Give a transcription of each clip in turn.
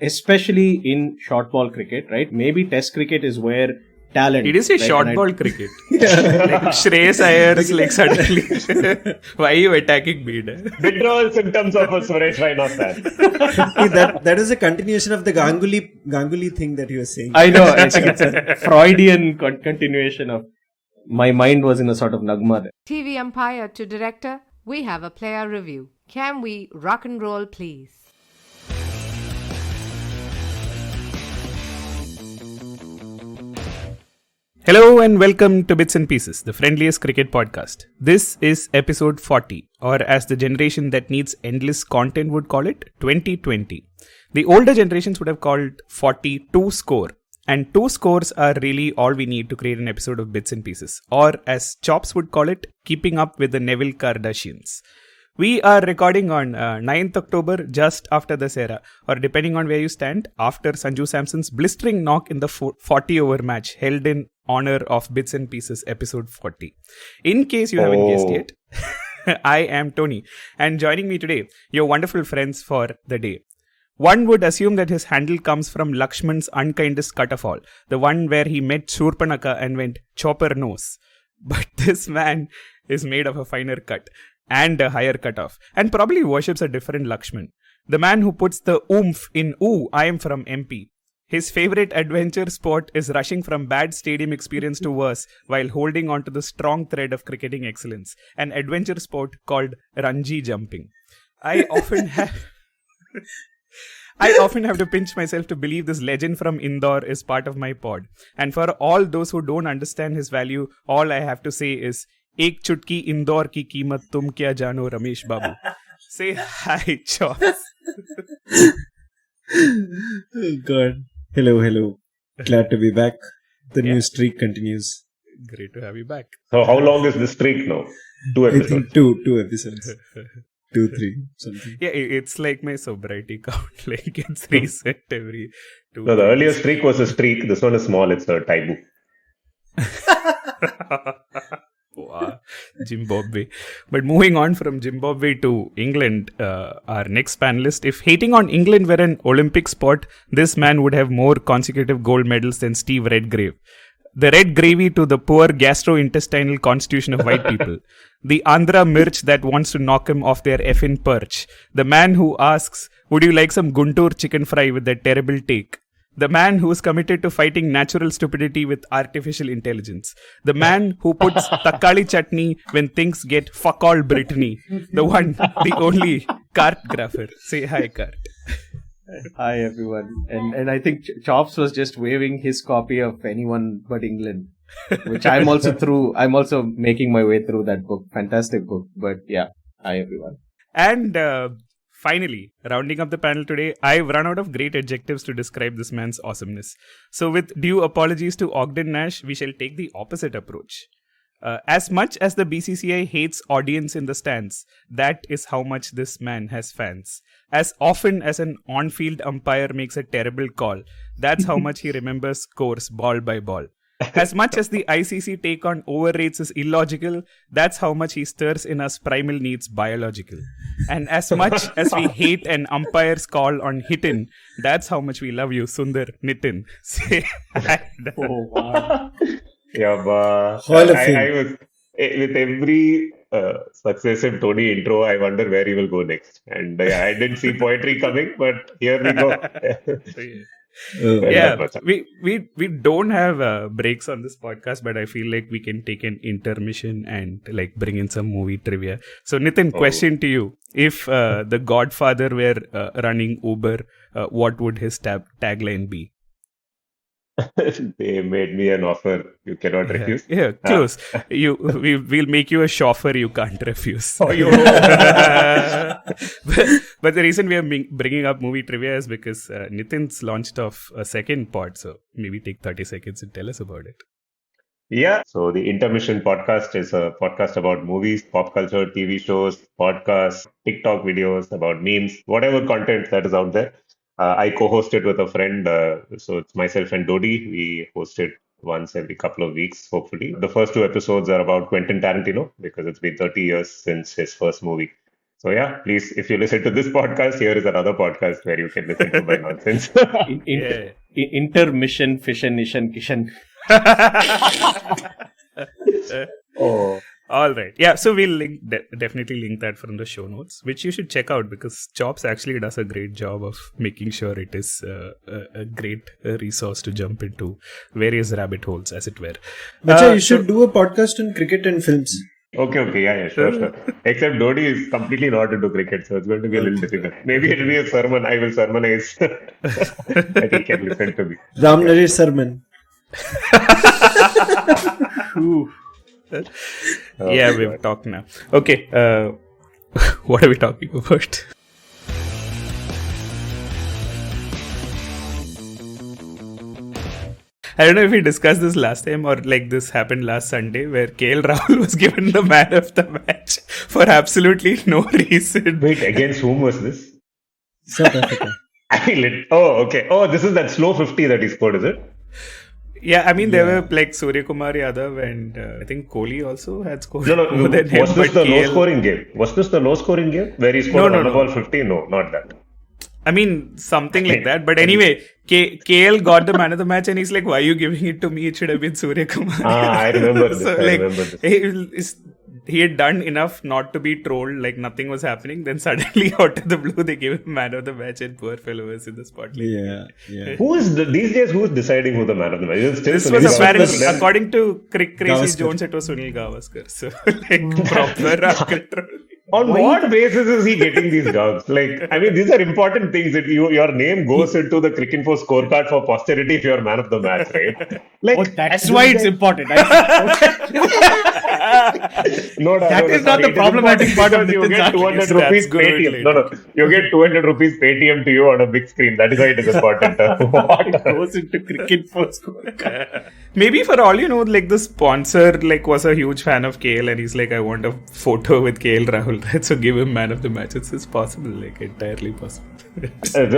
especially in short ball cricket, right? Maybe Test cricket is where talent. It is a short ball cricket. Like Shreyas Iyer's like suddenly. Why are you attacking me? Withdrawal symptoms of a Suresh Raina fan. that is a continuation of the Ganguly thing that you were saying. I know. It's a Freudian continuation of. My mind was in a sort of nagma there. TV umpire to director, we have a player review. Can we rock and roll, please? Hello and welcome to Bits and Pieces, the friendliest cricket podcast. This is episode 40, or as the generation that needs endless content would call it, 2020. The older generations would have called 40 2 score. And 2 scores are really all we need to create an episode of Bits and Pieces. Or as Chops would call it, keeping up with the Neville Kardashians. We are recording on 9th October, just after the Sera, or depending on where you stand, after Sanju Samson's blistering knock in the 40-over match held in honor of Bits and Pieces episode 40. In case you haven't guessed yet, I am Tony, and joining me today, your wonderful friends for the day. One would assume that his handle comes from Lakshman's unkindest cut of all, the one where he met Shurpanaka and went chopper nose. But this man is made of a finer cut and a higher cutoff, and probably worships a different Lakshman. The man who puts the oomph in "Ooh, I am from MP." His favorite adventure sport is rushing from bad stadium experience to worse while holding on to the strong thread of cricketing excellence, an adventure sport called Ranji jumping. I often have to pinch myself to believe this legend from Indore is part of my pod. And for all those who don't understand his value, all I have to say is, Ek chutki Indore ki कीमत tum kya jano, Ramesh Babu. Say hi, Chops. Oh God. Hello. Glad to be back. The new streak continues. Great to have you back. So how long is this streak now? 2 episodes. I think two episodes. 2, 3, something. Yeah, it's like my sobriety count. Like it's reset every 2 No, the earlier streak was a streak. This one is small. It's a taibu. Wow. Zimbabwe. But moving on from Zimbabwe to England, our next panelist, if hating on England were an Olympic sport, this man would have more consecutive gold medals than Steve Redgrave. The red gravy to the poor gastrointestinal constitution of white people. The Andhra Mirch that wants to knock him off their effing perch. The man who asks, would you like some Guntur chicken fry with that terrible take? The man who is committed to fighting natural stupidity with artificial intelligence. The man who puts takkali chutney when things get fuck all Brittany. The one, the only Krtgrphr. Say hi, Krt. Hi everyone, and I think Chops was just waving his copy of Anyone But England, which I'm also through. I'm also making my way through that book. Fantastic book, but yeah, hi everyone. And finally, rounding up the panel today, I've run out of great adjectives to describe this man's awesomeness. So with due apologies to Ogden Nash, we shall take the opposite approach. As much as the BCCI hates audience in the stands, that is how much this man has fans. As often as an on-field umpire makes a terrible call, that's how much he remembers scores ball by ball. As much as the ICC take on overrates is illogical, that's how much he stirs in us primal needs biological. And as much as we hate an umpire's call on hit-in, that's how much we love you, Sundar Nitin. Say Oh wow. Yeah, Hall of Fame. I was with every successive Tony intro, I wonder where he will go next. And I didn't see poetry coming, but here we go. Yeah, we don't have breaks on this podcast, but I feel like we can take an intermission and like bring in some movie trivia. So Nitin, question to you: if the Godfather were running Uber, what would his tagline be? They made me an offer you cannot refuse. Yeah, close. We'll make you a chauffeur you can't refuse. Oh, you. But the reason we are bringing up movie trivia is because Nitin's launched off a second pod, so maybe take 30 seconds and tell us about it. Yeah. So the Intermission podcast is a podcast about movies, pop culture, TV shows, podcasts, TikTok videos, about memes, whatever content that is out there. I co-host it with a friend. So it's myself and Dodi. We host it once every couple of weeks, hopefully. The first 2 episodes are about Quentin Tarantino because it's been 30 years since his first movie. So yeah, please, if you listen to this podcast, here is another podcast where you can listen to my nonsense. Intermission, fission, nishan, kishan. Oh. All right. Yeah, so we'll definitely link that from the show notes, which you should check out because Chops actually does a great job of making sure it is a great resource to jump into various rabbit holes, as it were. Bacha, you should do a podcast on cricket and films. Okay, yeah, sure. Except Dodi is completely not into cricket, so it's going to be a little difficult. Maybe it will be a sermon. I will sermonize. I think he can listen to me. Ram Naresh sermon. Yeah, we've talked now. Okay, what are we talking about? I don't know if we discussed this last time or like this happened last Sunday where KL Rahul was given the man of the match for absolutely no reason. Wait, against whom was this? South Africa. Okay. Oh, this is that slow 50 that he scored, is it? Yeah, I mean, there were like Surya Kumar Yadav and I think Kohli also had scored No. more than him. Was this the low-scoring game? Was this the low-scoring game where he scored on the ball 50? No, not that. I mean, something like that. But anyway, KL got the man of the match and he's like, why are you giving it to me? It should have been Surya Kumar. I remember this. He had done enough not to be trolled, like nothing was happening. Then suddenly, out of the blue, they gave him man of the match and poor fellow was in the spotlight. Yeah. These days, who is deciding who the man of the match is? This was apparently, according to Crazy Jones, it was Sunil Gavaskar. So, like, proper control. On what basis is he getting these jobs? Like, I mean, these are important things that your name goes into the Cricinfo scorecard for posterity if you're man of the match, right? Like, That's why it's important. That is not the problematic part of you get 200 That's rupees good, Paytm. No. You get 200 rupees Paytm to you on a big screen. That is why it is important. It goes into cricket first. Maybe for all you know, like the sponsor like was a huge fan of KL and he's like, I want a photo with KL Rahul. So give him man of the match. It's possible, like entirely possible.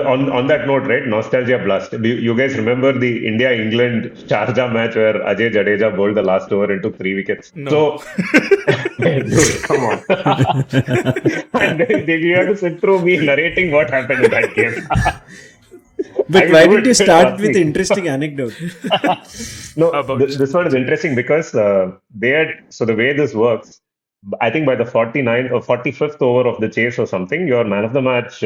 On that note, right, nostalgia blast. Do you guys remember the India-England Sharjah match where Ajay Jadeja bowled the last over and took 3 wickets? No. So, dude, come on. And then you have to sit through me narrating what happened in that game. But why didn't you start with interesting anecdote? No, this one is interesting because the way this works, I think by the 49th or 45th over of the chase or something, your man of the match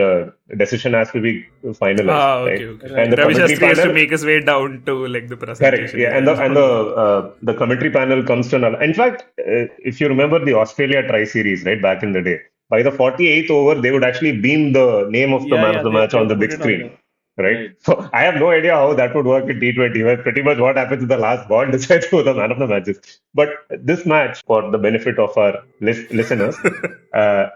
decision has to be finalized. Okay. And the Ravi commentary Shastri has to panel, make his way down to like the presentation. correct. Yeah, and the commentary panel comes to in fact, if you remember the Australia Tri Series, right, back in the day, by the 48th over, they would actually beam the name of the man of the match on the big screen. Right. So I have no idea how that would work in T20, where pretty much what happens in the last ball decides who the man of the match is. But this match, for the benefit of our listeners,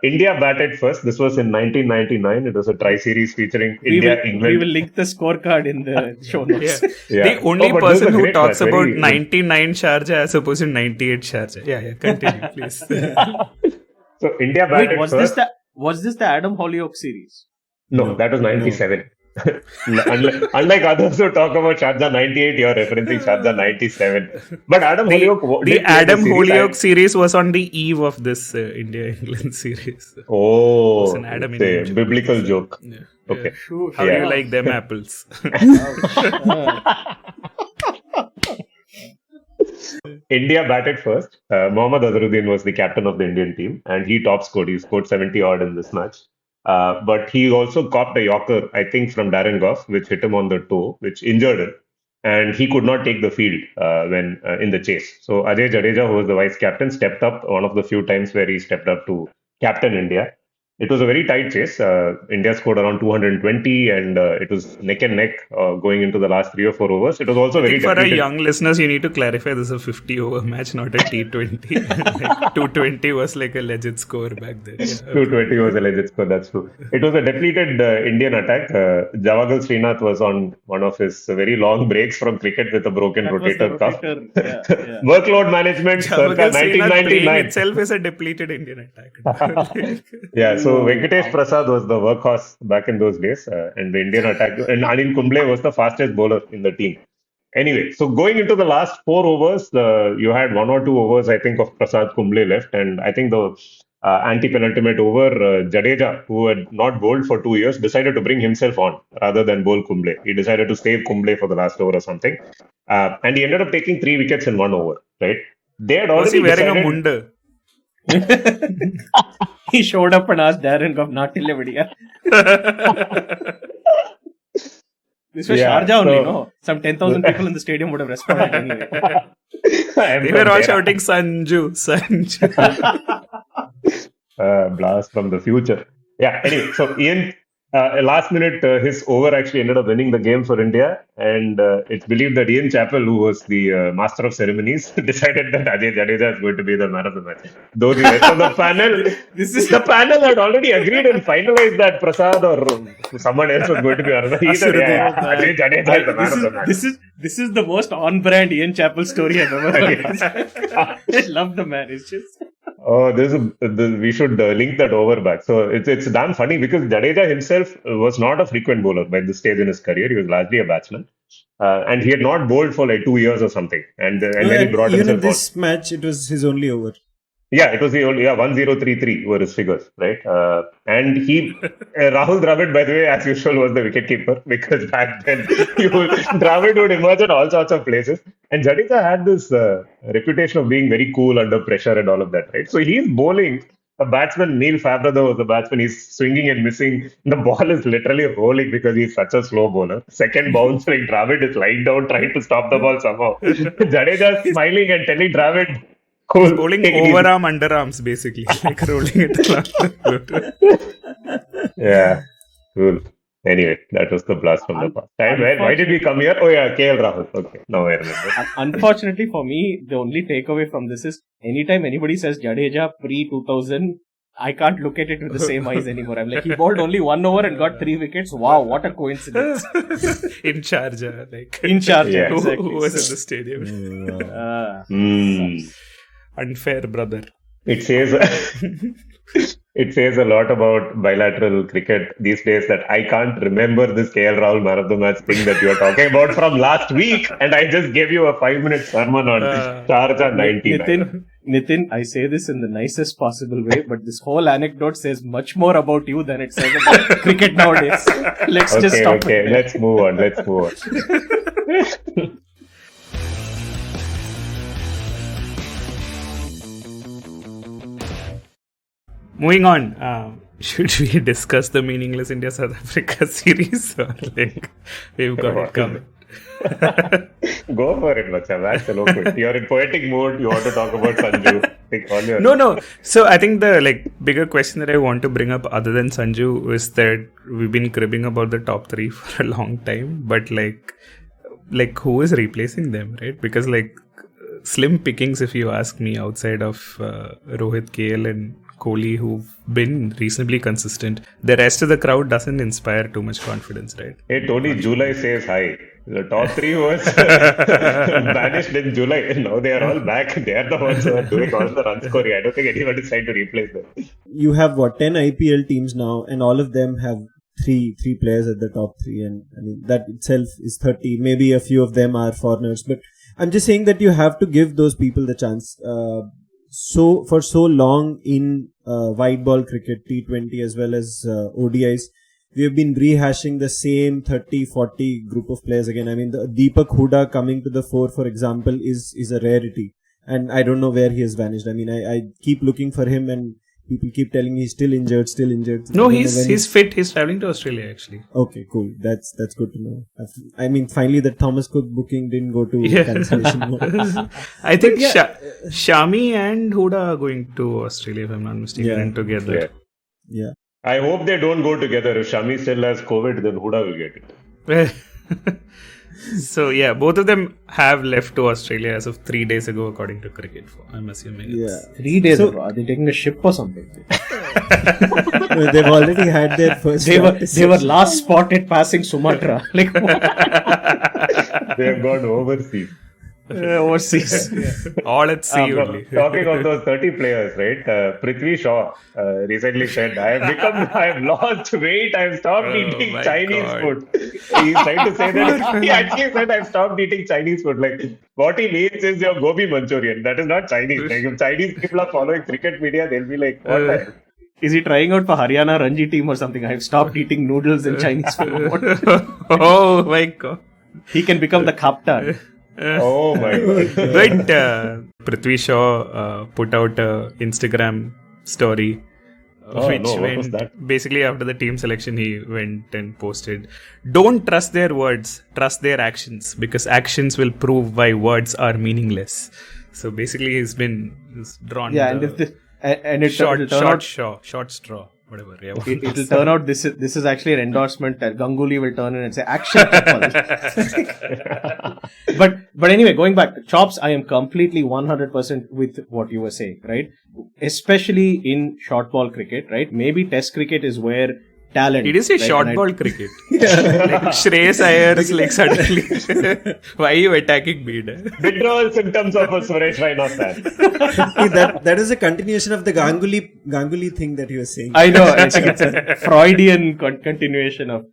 India batted first. This was in 1999. It was a tri-series featuring India, England. We will link the scorecard in the show notes. The only person who talks about 99 Sharjah as opposed to 98 Sharjah. Yeah, continue, please. So India batted first. Was this the Adam Hollyoak series? No, that was 97. Unlike others who talk about Sharjah 98, you're referencing Sharjah 97. But Adam Hollyoak... The Adam Hollyoak series was on the eve of this India-England series. Oh, it's an Adam it's a biblical joke. Yeah. Okay. How do you like them apples? India batted first. Mohammad Azharuddin was the captain of the Indian team and he top scored. He scored 70 odd in this match. But he also copped a yorker, I think, from Darren Gough, which hit him on the toe, which injured him. And he could not take the field when in the chase. So Ajay Jadeja, who was the vice captain, stepped up one of the few times where he stepped up to captain India. It was a very tight chase. India scored around 220 and it was neck and neck going into the last 3 or 4 overs. It was also very for our young listeners, you need to clarify this is a 50 over match, not a T20. Like 220 was like a legit score back then. Yeah. 220 was a legit score, that's true. It was a depleted Indian attack. Javagal Srinath was on one of his very long breaks from cricket with a broken rotator cuff. Yeah. Workload management circa 1999. Itself is a depleted Indian attack. Yeah. So Venkatesh Prasad was the workhorse back in those days, and the Indian attack, and Anil Kumble was the fastest bowler in the team. Anyway, so going into the last 4 overs, you had 1 or 2 overs, I think, of Prasad Kumble left, and I think the anti-penultimate over, Jadeja, who had not bowled for 2 years, decided to bring himself on rather than bowl Kumble. He decided to save Kumble for the last over or something. And he ended up taking 3 wickets in 1 over, right? They had Was already he wearing decided... a munda? He showed up and asked Darren Gautam, this was Sharjah only, no? Some 10,000 people in the stadium would have responded anyway. They were all shouting, Sanju, Sanju. Blast from the future. Yeah, anyway, so Ian, last minute, his over actually ended up winning the game for India. And it's believed that Ian Chappell, who was the master of ceremonies, decided that Ajay Jadeja is going to be the man of the match. Though the rest of the panel, the panel had already agreed and finalized that Prasad or someone else was going to be another. Ajay Jadeja is the man of the match. This is the most on-brand Ian Chappell story I've ever heard. I love the man. It's just... Oh, we should link that over back. So it's damn funny because Jadeja himself was not a frequent bowler by this stage in his career. He was largely a batsman. And he had not bowled for like 2 years or something. And then he brought himself in this match, it was his only over. Yeah, it was the only 1033 were his figures, right? And Rahul Dravid, by the way, as usual, was the wicketkeeper because back then Dravid would emerge at all sorts of places. And Jadeja had this reputation of being very cool under pressure and all of that, right? So he's bowling a batsman, Neil Fabregas was the batsman, he's swinging and missing. The ball is literally rolling because he's such a slow bowler. Second bounce, like Dravid is lying down trying to stop the ball somehow. Jadeja is smiling and telling Dravid, cool. He's bowling overarm, underarms, basically. Like rolling it along. Yeah, cool. Anyway, that was the blast from the past. Why did we come here? Oh yeah, KL Rahul. Okay, now I remember. Unfortunately for me, the only takeaway from this is anytime anybody says Jadeja pre-2000, I can't look at it with the same eyes anymore. I'm like, he bowled only 1 over and got 3 wickets. Wow, what a coincidence. In Sharjah, like. In Sharjah, yeah. Exactly. Who was in the stadium? Unfair, brother. It says a lot about bilateral cricket these days that I can't remember this KL Rahul man of the match thing that you are talking about from last week, and I just gave you a 5-minute sermon on Sharjah 99. Nitin, I say this in the nicest possible way, but this whole anecdote says much more about you than it says about cricket nowadays. Let's just stop. Okay, let's move on. Moving on, should we discuss the meaningless India-South Africa series? Or like, we've got it covered. Go for it, Bacha. That's eloquent. You're in poetic mode. You want to talk about Sanju. No. So I think the bigger question that I want to bring up other than Sanju is that we've been cribbing about the top 3 for a long time. But like who is replacing them, right? Because slim pickings, if you ask me, outside of Rohit, KL and Kohli, who've been reasonably consistent. The rest of the crowd doesn't inspire too much confidence, right? Hey, Tony, July says hi. The top 3 was vanished in July. Now they are all back. They are the ones who are doing all the run scoring. I don't think anyone is trying to replace them. You have 10 IPL teams now, and all of them have three players at the top 3, and I mean that itself is 30. Maybe a few of them are foreigners, but I'm just saying that you have to give those people the chance. For so long in white ball cricket, T20 as well as ODIs, we have been rehashing the same 30-40 group of players again. I mean, the Deepak Hooda coming to the fore, for example, is a rarity, and I don't know where he has vanished. I mean, I keep looking for him, and people keep telling me he's still injured. No, he's fit. He's traveling to Australia, actually. Okay, cool. That's good to know. I mean, finally the Thomas Cook booking didn't go to cancellation mode. I think Shami and Hooda are going to Australia, if I'm not mistaken, together. Yeah. I hope they don't go together. If Shami still has COVID, then Hooda will get it. So yeah, both of them have left to Australia as of 3 days ago, according to Cricket. I'm assuming. Yeah. 3 days ago. Are they taking a ship or something? They've already had their first. They were last spotted passing Sumatra. They have gone overseas. Overseas. All at sea only. Talking of those 30 players, right? Prithvi Shaw recently said, I have lost weight, I've stopped eating my Chinese God. food. He's trying to say that he actually said, I've stopped eating Chinese food. Like, what he means is your gobi Manchurian. That is not Chinese. Like, if Chinese people are following cricket media, they'll be like, what the hell? Is he trying out for Haryana Ranji team or something? I've stopped eating noodles and Chinese food. Oh my God. He can become the captain. Oh my God. But Prithvi Shaw put out a Instagram story What was that? Basically after the team selection he went and posted, don't trust their words, trust their actions, because actions will prove why words are meaningless. So basically he's drawn And if this, and it short straw, whatever. Yeah, it'll turn out this is actually an endorsement that Ganguly will turn in and say action couple. but anyway, going back to Chops, I am completely 100% with what you were saying, right? Especially in short ball cricket, right? Maybe Test cricket is where talent. It is a short ball cricket. Like Shreyas Iyer is like suddenly, why are you attacking me? Withdrawal symptoms of a Suresh Raina fan. that is a continuation of the Ganguly thing that you were saying. I know. I think it's a Freudian continuation of.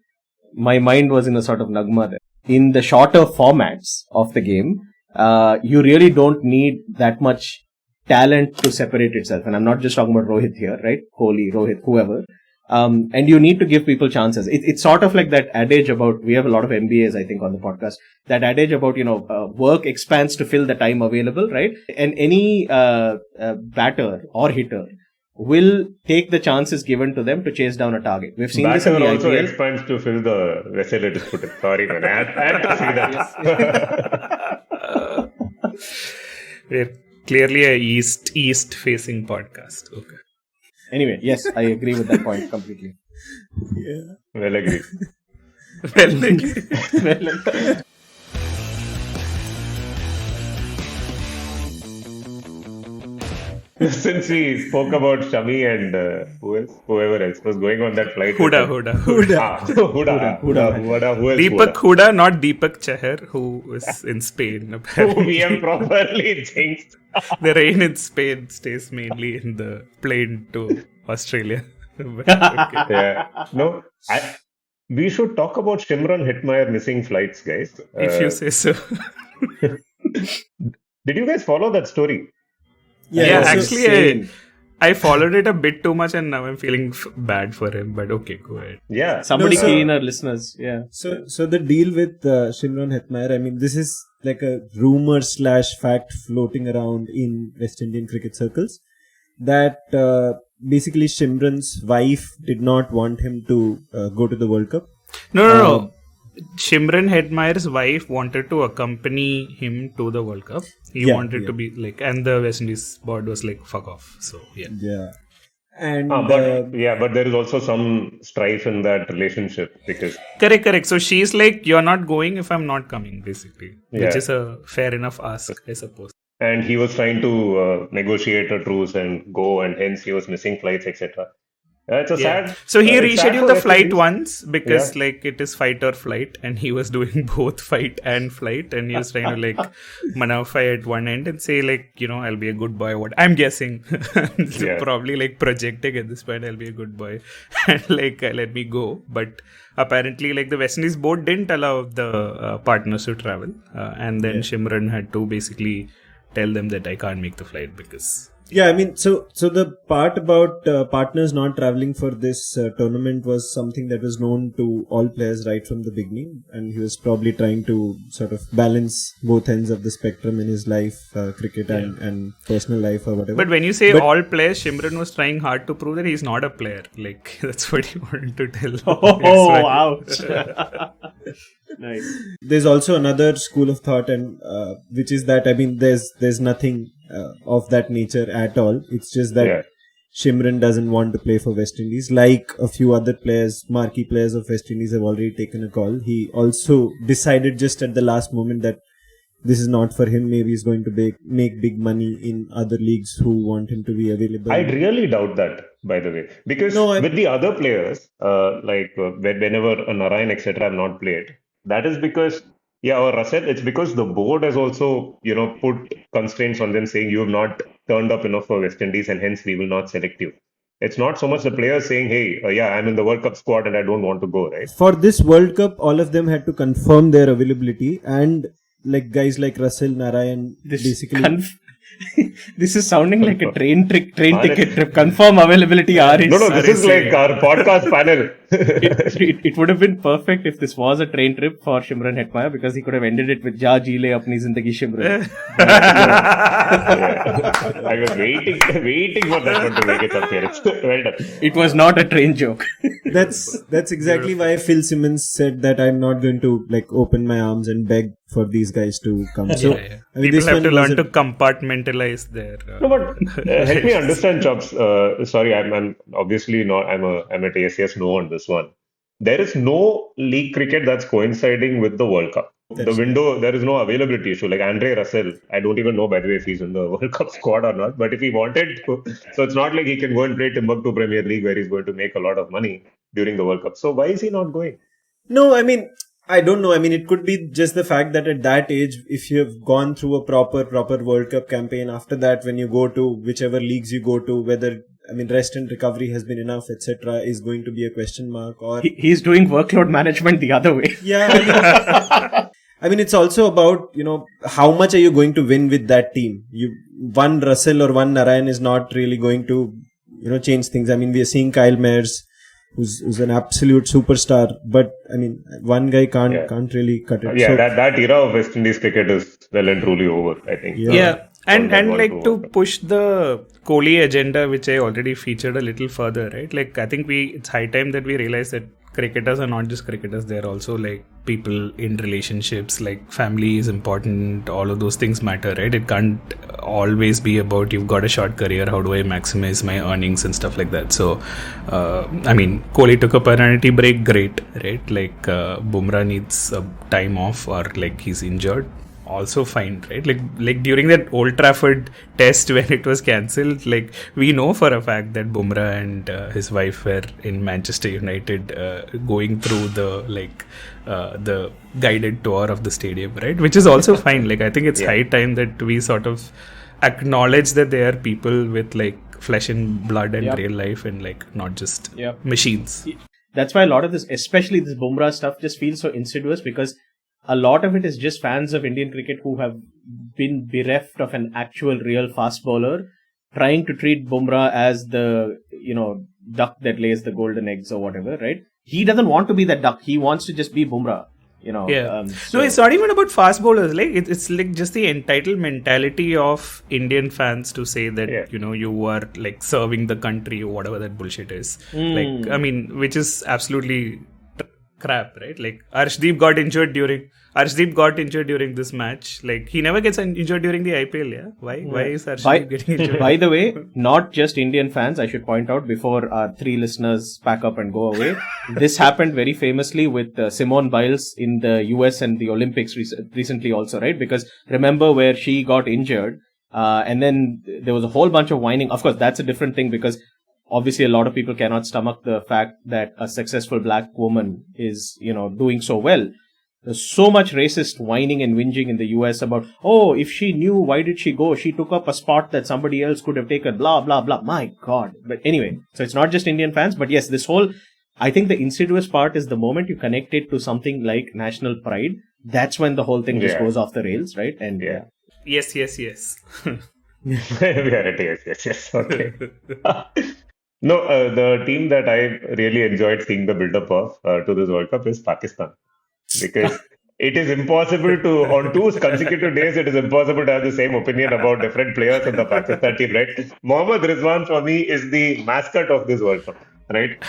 My mind was in a sort of nagma there. In the shorter formats of the game, you really don't need that much talent to separate itself. And I'm not just talking about Rohit here, right? Kohli, Rohit, whoever. And you need to give people chances. It's sort of like that adage about, we have a lot of MBAs, I think, on the podcast. That adage about, work expands to fill the time available, right? And any batter or hitter will take the chances given to them to chase down a target. We've seen this in the Batter also IPL. expands to fill the vessel it is put in. Sorry, man. I had to see that. We're clearly a east facing podcast. Okay. Anyway, yes, I agree with that point completely. Well agreed. Since we spoke about Shami and whoever else was going on that flight. Huda. Who else? Deepak Huda, not Deepak Chahar, who is in Spain. Who Apparently. we have properly jinxed. The rain in Spain stays mainly in the plane to Australia. But, okay. Yeah. No, we should talk about Shimron Heymyer missing flights, guys. If you say so. Did you guys follow that story? Yeah, so actually, same. I followed it a bit too much and now I'm feeling bad for him. But okay, go ahead. Yeah. Somebody No, so- key in our listeners. Yeah. So the deal with Shimron Heymyer, I mean, this is like a rumor / fact floating around in West Indian cricket circles that basically Shimron's wife did not want him to go to the World Cup. No. Shimron Heymyer's wife wanted to accompany him to the World Cup. He wanted to be like, and the West Indies board was like, fuck off. So, yeah. Yeah. And But there is also some strife in that relationship because Correct. So she's like, you're not going if I'm not coming, basically. Which Yeah. is a fair enough ask, I suppose. and he was trying to negotiate a truce and go, and hence he was missing flights, etc. It's a sad. So he it's sad rescheduled for the West flight Indies. once because Yeah. like it is fight or flight, and he was doing both fight and flight, and he was trying to like manufacture at one end and say like, I'll be a good boy. What I'm guessing, So Yeah. probably like projecting at this point, I'll be a good boy, and like let me go. But apparently, like the West Indies board didn't allow the partners to travel, and then Shimron had to basically tell them that I can't make the flight because. yeah, I mean, so the part about partners not traveling for this tournament was something that was known to all players right from the beginning, and he was probably trying to sort of balance both ends of the spectrum in his life, cricket and personal life or whatever. But when you say But- all players, Shimron was trying hard to prove that he's not a player. Like, that's what he wanted to tell. Oh, ouch. Nice. There's also another school of thought, and which is that, I mean, there's nothing of that nature at all. It's just that Yeah. Shimron doesn't want to play for West Indies. Like a few other players, marquee players of West Indies have already taken a call. He also decided just at the last moment that this is not for him. Maybe he's going to make big money in other leagues who want him to be available. I really doubt that, by the way, because with the other players, whenever a Narayan etc. have not played, that is because Yeah, or Russell, it's because the board has also, put constraints on them saying you have not turned up enough for West Indies and hence we will not select you. It's not so much the players saying, hey, yeah, I'm in the World Cup squad and I don't want to go, right? For this World Cup, all of them had to confirm their availability, and like guys like Russell, Narayan, basically. This is sounding like a train ticket trip. Confirm availability. No, this is like our podcast panel. It would have been perfect if this was a train trip for Shimron Heymyer, because he could have ended it with Jaa Jile apni zindagi Shimron. I was waiting for that one to make its appearance. Well done. It was not a train joke. That's exactly why Phil Simmons said that I'm not going to open my arms and beg for these guys to come. So I mean, people have to learn to compartmentalize their. No, but help me understand, Chops. Sorry, I'm obviously not. I'm at ACS no on this one. There is no league cricket that's coinciding with the World Cup. The window, there is no availability issue. Like Andre Russell, I don't even know, by the way, if he's in the World Cup squad or not. But if he wanted to, so it's not like he can go and play Timbuktu Premier League where he's going to make a lot of money during the World Cup. So why is he not going? No, I mean, I don't know. I mean, it could be just the fact that at that age, if you have gone through a proper World Cup campaign, after that, when you go to whichever leagues you go to, whether, I mean, rest and recovery has been enough, etc., is going to be a question mark. Or he's doing workload management the other way. Yeah. I mean, it's also about, how much are you going to win with that team? One Russell or one Narayan is not really going to, change things. I mean, we are seeing Kyle Mayers, who's an absolute superstar, but I mean, one guy can't really cut it. Yeah, so, that era of West Indies cricket is well and truly over, I think. Yeah. And like to push the Kohli agenda, which I already featured a little further, right? Like, I think it's high time that we realize that cricketers are not just cricketers, they're also like people in relationships, like family is important, all of those things matter, right? It can't always be about you've got a short career, how do I maximize my earnings and stuff like that. So, I mean, Kohli took a paternity break, great, right? Like, Bumrah needs a time off or like he's injured. Also fine, right? Like during that Old Trafford test when it was cancelled, like we know for a fact that Bumrah and his wife were in Manchester United going through the guided tour of the stadium, right? Which is also fine. Like I think it's high time that we sort of acknowledge that they are people with like flesh and blood and real life and like not just machines. That's why a lot of this, especially this Bumrah stuff, just feels so insidious, because a lot of it is just fans of Indian cricket who have been bereft of an actual real fast bowler, trying to treat Bumrah as the, duck that lays the golden eggs or whatever, right? He doesn't want to be that duck. He wants to just be Bumrah, No, it's not even about fast bowlers. Like it's like just the entitled mentality of Indian fans to say that, you are like serving the country or whatever that bullshit is. Like, I mean, which is absolutely crap, right? Like Arshdeep got injured during this match. Like he never gets injured during the IPL. Yeah, why is Arshdeep getting injured? By the way, not just Indian fans, I should point out before our 3 listeners pack up and go away. This happened very famously with Simone Biles in the US and the Olympics recently also, right? Because remember where she got injured, and then there was a whole bunch of whining. Of course, that's a different thing, because obviously, a lot of people cannot stomach the fact that a successful black woman is, doing so well. There's so much racist whining and whinging in the US about, oh, if she knew, why did she go? She took up a spot that somebody else could have taken, blah, blah, blah. My God. But anyway, so it's not just Indian fans, but yes, I think the insidious part is the moment you connect it to something like national pride, that's when the whole thing just goes off the rails, right? And Yes. We are at yes. Okay. No, the team that I really enjoyed seeing the build-up of to this World Cup is Pakistan. Because it is impossible to, on 2 consecutive days, it is impossible to have the same opinion about different players in the Pakistan team, right? Mohammad Rizwan for me is the mascot of this World Cup, right?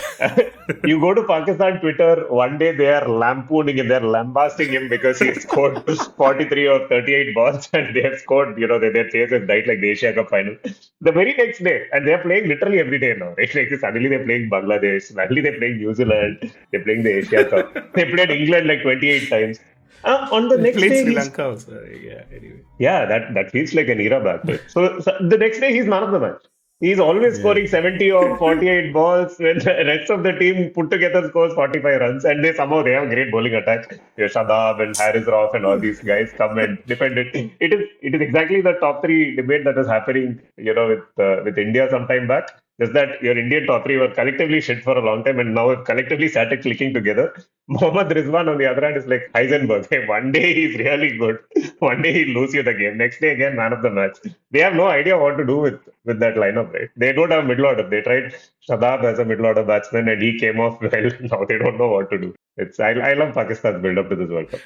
You go to Pakistan Twitter, one day they are lampooning him, they are lambasting him because he scored 43 or 38 balls and they have scored, their faces died like the Asia Cup final. The very next day, and they are playing literally every day now, right? Like suddenly they're playing Bangladesh, suddenly they're playing New Zealand, they're playing the Asia Cup. They played England like 28 times. On the next day, Sri Lanka also. Yeah, anyway. Yeah, that feels like an era back then. So the next day, he's man of the match. He's always scoring 70 or 48 balls when the rest of the team put together scores 45 runs, and they have great bowling attack. Shadab and Harris Roth and all these guys come and defend it. It is exactly the top three debate that was happening, with India some time back. Just that your Indian top three were collectively shit for a long time and now have collectively started clicking together. Mohammad Rizwan on the other hand is like Heisenberg. Hey, one day he's really good, one day he'll lose you the game, next day again man of the match. They have no idea what to do with that lineup, right? They don't have middle order. They tried Shadab as a middle order batsman and he came off well. Now they don't know what to do. I love Pakistan's build up to this World Cup.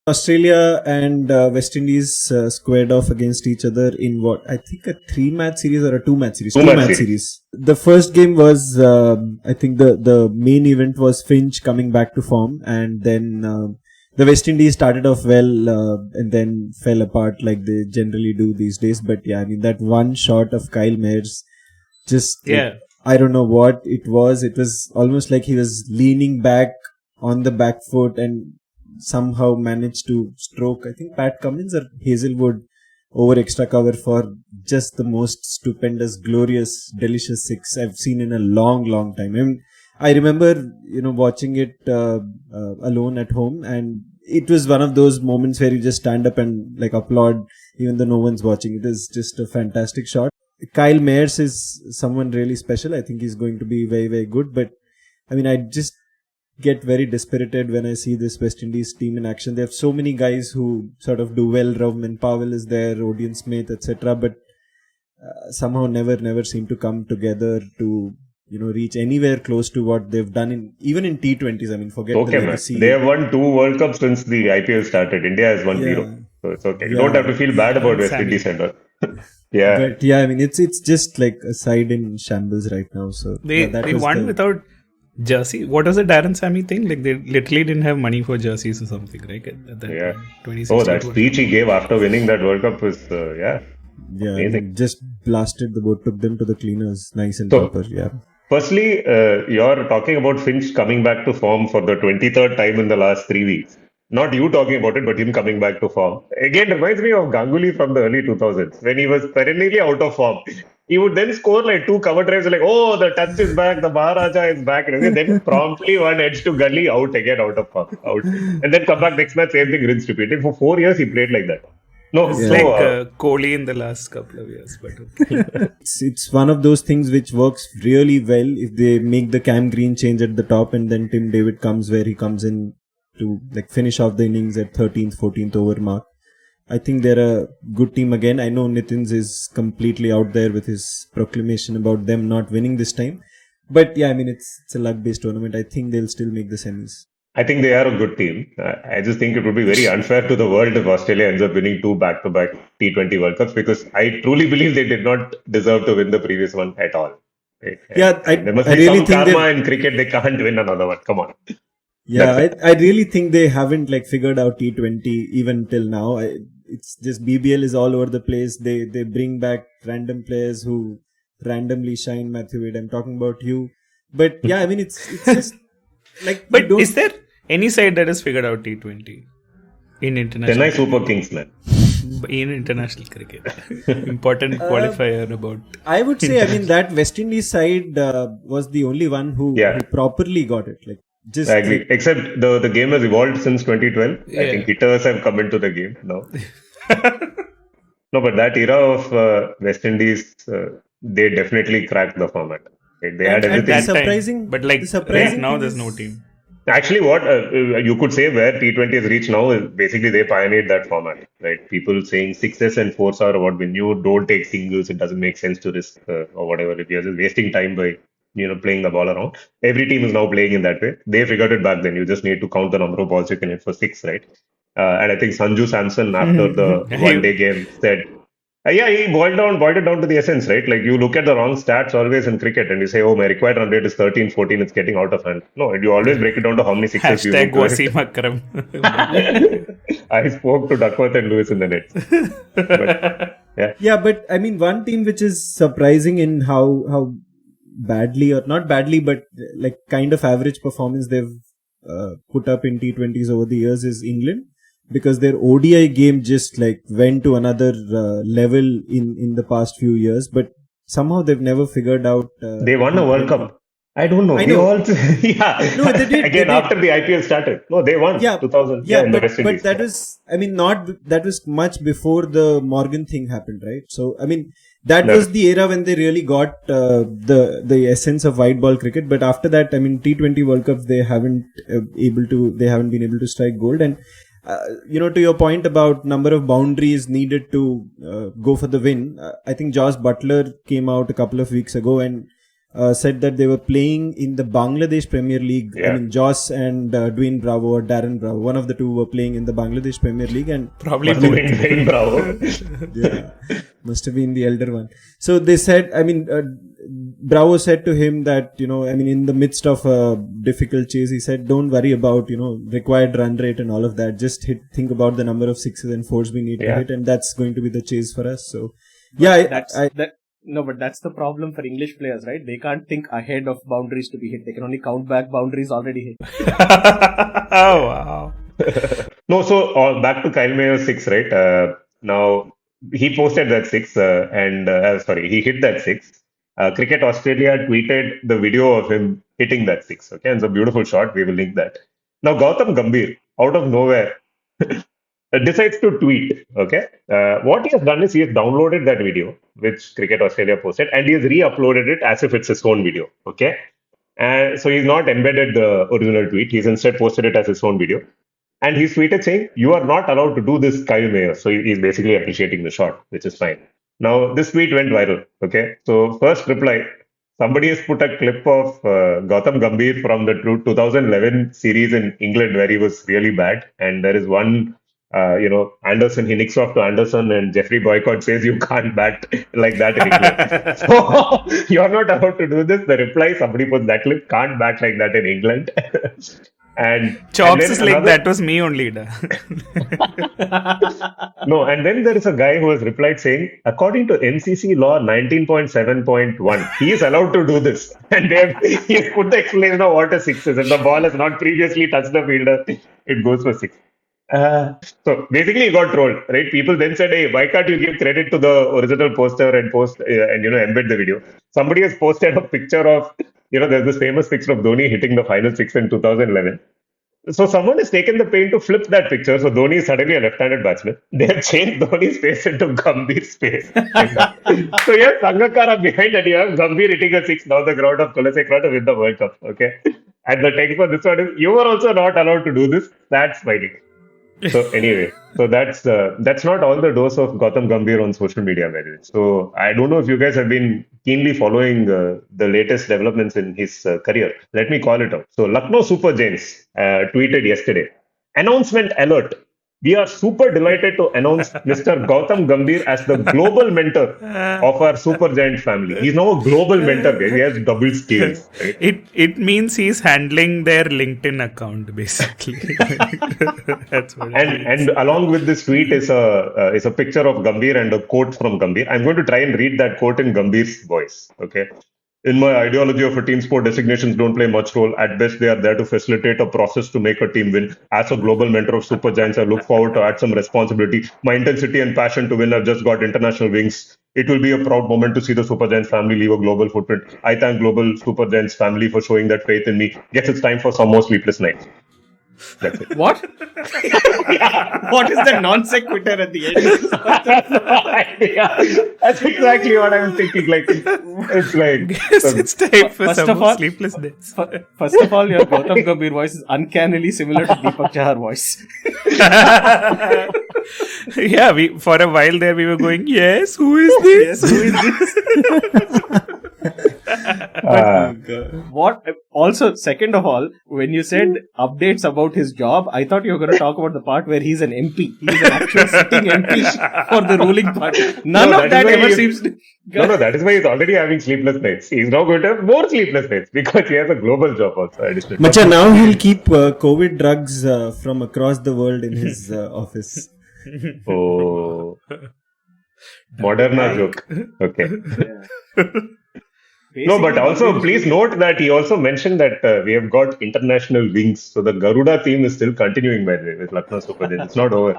Australia and West Indies squared off against each other in what I think a 3-match series or a 2-match series. Two-match series. The first game was, I think the main event was Finch coming back to form, and then the West Indies started off well and then fell apart like they generally do these days. But yeah, I mean that one shot of Kyle Mayers, I don't know what it was. It was almost like he was leaning back on the back foot and somehow managed to stroke, I think, Pat Cummins or Hazelwood over extra cover for just the most stupendous, glorious, delicious six I've seen in a long, long time. I mean, I remember, watching it alone at home, and it was one of those moments where you just stand up and like applaud even though no one's watching. It is just a fantastic shot. Kyle Mayers is someone really special. I think he's going to be very, very good. But I mean, I just get very dispirited when I see this West Indies team in action. They have so many guys who sort of do well. Rovman Powell is there, Odean Smith, etc. But somehow never seem to come together to reach anywhere close to what they've done even in T20s. I mean, forget the legacy. They have won 2 World Cups since the IPL started. India has won 0. So it's okay. You don't have to feel bad about West Indies and all. Yeah. But yeah, I mean, it's just like a side in shambles right now. So they won without jersey. What was the Darren Sammy thing? Like they literally didn't have money for jerseys or something, right? At that yeah. 2016. Oh, that speech he gave after winning that World Cup was just blasted the boat, took them to the cleaners, nice and proper. Yeah. Firstly, you're talking about Finch coming back to form for the 23rd time in the last 3 weeks. Not you talking about it, but him coming back to form. Again, reminds me of Ganguly from the early 2000s when he was perennially out of form. He would then score like 2 cover drives, like, oh, the touch is back, the Maharaja is back. And then promptly one edge to gully, out again, out of form, out. And then come back next match, same thing, rinse repeated. For 4 years, he played like that. No, it's like Kohli in the last couple of years. But okay. It's one of those things which works really well if they make the Cam Green change at the top and then Tim David comes where he comes in to like finish off the innings at 13th, 14th over mark. I think they're a good team again. I know Nitin's is completely out there with his proclamation about them not winning this time. But yeah, I mean, it's a luck-based tournament. I think they'll still make the semis. I think they are a good team. I just think it would be very unfair to the world if Australia ends up winning 2 back-to-back T20 World Cups, because I truly believe they did not deserve to win the previous one at all. Right? Yeah, there must be some karma in cricket. They can't win another one. Come on. Yeah, I really think they haven't like figured out T20 even till now. It's just BBL is all over the place. They bring back random players who randomly shine. Matthew Wade, I'm talking about you. But yeah, I mean, it's just like. But is there any side that has figured out T20 in international? Chennai Super Kings, man. In international cricket, important qualifier about. I would say, I mean, that West Indies side was the only one who properly got it. Like. I agree. Except the game has evolved since 2012. Yeah. I think hitters have come into the game now. No, but that era of West Indies, they definitely cracked the format. They had everything. That's surprising. But like right now, there's no team. Actually, what you could say where T20 has reached now is basically they pioneered that format. Right? People saying 6s and 4s are what when you don't take singles, it doesn't make sense to risk or whatever. If you're just wasting time by playing the ball around. Every team is now playing in that way. They figured it back then. You just need to count the number of balls you can hit for 6, right? And I think Sanju Samson after the one-day game said, he boiled it down to the essence, right? Like you look at the wrong stats always in cricket and you say, oh, my required run rate is 13, 14, it's getting out of hand. No, you always break it down to how many 6s you hit. Wasim Akram. I spoke to Duckworth and Lewis in the net. But I mean, one team which is surprising in how badly or not badly but like kind of average performance they've put up in T20s over the years is England. because their ODI game just like went to another level in the past few years, but somehow they've never figured out. They won a World Cup. I don't know. I know. Yeah. No, they did. Again, after the IPL started. No, they won 2000. Yeah, in the West but Indies. that was, I mean, that was much before the Morgan thing happened, right? So, I mean, that was the era when they really got the essence of white ball cricket. But after that, I mean, T20 World Cups, they haven't been able to strike gold. And to your point about number of boundaries needed to go for the win, I think Josh Butler came out a couple of weeks ago and said that they were playing in the Bangladesh Premier League. Yeah. I mean, Josh and Dwayne Bravo or Darren Bravo, one of the two were playing in the Bangladesh Premier League, and Probably Dwayne Bravo. yeah, must have been the elder one. So they said, I mean, Bravo said to him that, in the midst of a difficult chase, he said, don't worry about, required run rate and all of that. Just think about the number of sixes and fours we need to hit, and that's going to be the chase for us. So, No, but that's the problem for English players, right? They can't think ahead of boundaries to be hit. They can only count back boundaries already hit. Oh, wow. No, so back to Kyle Mayer's 6, right? Now, he posted that 6 he hit that 6. Cricket Australia tweeted the video of him hitting that 6. Okay, and it's a beautiful shot. We will link that. Now, Gautam Gambhir, out of nowhere, decides to tweet. Okay, what he has done is he has downloaded that video which Cricket Australia posted, and he has re-uploaded it as if it's his own video. Okay, and so he's not embedded the original tweet. He's instead posted it as his own video, and he's tweeted saying, "You are not allowed to do this, Kyle Mayer." So he's basically appreciating the shot, which is fine. Now this tweet went viral. Okay, so first reply. Somebody has put a clip of Gautam Gambhir from the 2011 series in England where he was really bad, and there is one. Anderson, he nicks off to Anderson, and Jeffrey Boycott says you can't bat like that in England. So you're not allowed to do this. The reply, somebody puts that clip, can't bat like that in England. And Chops is like, that was me only. No, and then there is a guy who has replied saying, according to MCC law 19.7.1, he is allowed to do this. And he has put the explanation of what a 6 is. If the ball has not previously touched the fielder, it goes for 6. So basically, he got trolled, right? People then said, "Hey, why can't you give credit to the original poster and embed the video?" Somebody has posted a picture of, there's this famous picture of Dhoni hitting the final 6 in 2011. So someone has taken the pain to flip that picture. So Dhoni is suddenly a left-handed batsman. They have changed Dhoni's face into Gambhir's face. So you have Sangakkara behind, and you have Gambhir hitting a 6 down the ground of Kulasekaran to win the World Cup. Okay, and the text for this one is, "You are also not allowed to do this." That's fighting. So anyway, so that's not all the dose of Gautam Gambhir on social media, by the way. So I don't know if you guys have been keenly following the latest developments in his career. Let me call it out. So Lucknow Super Giants tweeted yesterday, announcement alert. We are super delighted to announce Mr. Gautam Gambhir as the global mentor of our Super Giant family. He's now a global mentor, guys. He has double skills. Right? It means he's handling their LinkedIn account, basically. That's what and along with this tweet is a picture of Gambhir and a quote from Gambhir. I'm going to try and read that quote in Gambhir's voice. Okay. In my ideology of a team sport, designations don't play much role. At best, they are there to facilitate a process to make a team win. As a global mentor of Super Giants, I look forward to add some responsibility. My intensity and passion to win have just got international wings. It will be a proud moment to see the Super Giants family leave a global footprint. I thank Global Super Giants family for showing that faith in me. Guess it's time for some more sleepless nights. That's it. What? What is the non sequitur at the end? Yeah, that's exactly what I was thinking. Like, it's like it's time for some more sleepless days. First of all, your Gautam Gambhir voice is uncannily similar to Deepak Chahar voice. Yeah, for a while there we were going, yes, who is this? Yes, who is this? What? Also, second of all, when you said updates about his job, I thought you were going to talk about the part where he's an MP. He's an actual sitting MP for the ruling party. None of that ever seems to... No, that is why he's already having sleepless nights. He's now going to have more sleepless nights because he has a global job also. Macha, now he'll keep COVID drugs from across the world in his office. Oh. Moderna joke. Okay. No, but Basically, also Gambhir is please note that he also mentioned that we have got international wings. So the Garuda theme is still continuing, by the way, with Lucknow Super Giants. It's not over.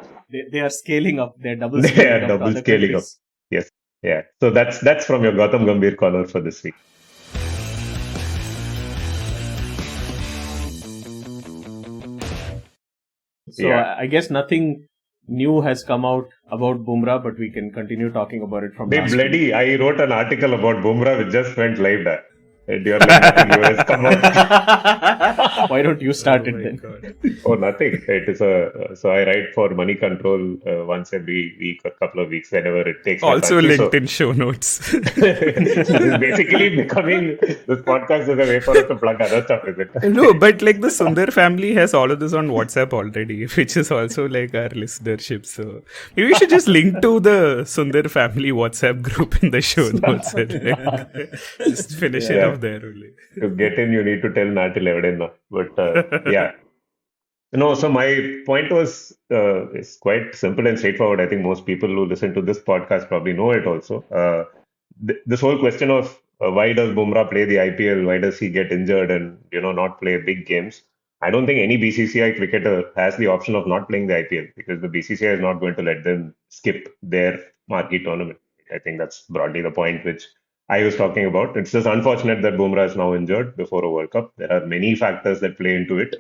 they are scaling up. They're double They scaling are up to double other scaling up. countries. Yes. Yeah. So that's from your Gautam Gambhir corner for this week. So Yeah. I guess nothing new has come out about Bumrah, but we can continue talking about it from They last bloody, I wrote an article about Bumrah which just went live there. And you're like, nothing new has come out. week. Why don't you start it my then? God. Oh, nothing. It is so I write for Money Control once every week or couple of weeks, whenever it takes my Also fancy. linked in show notes. This is basically becoming, this podcast is a way for us to plug other stuff, is it? No, but like the Sundar family has all of this on WhatsApp already, which is also like our listenership. So maybe we should just link to the Sundar family WhatsApp group in the show notes. And, like, just finish it off there only. To get in, you need to tell Nat 11 now. But yeah. No, so my point was it's quite simple and straightforward. I think most people who listen to this podcast probably know it also. This whole question of why does Bumrah play the IPL? Why does he get injured and not play big games? I don't think any BCCI cricketer has the option of not playing the IPL because the BCCI is not going to let them skip their marquee tournament. I think that's broadly the point which I was talking about. It's just unfortunate that Bumrah is now injured before a World Cup. There are many factors that play into it.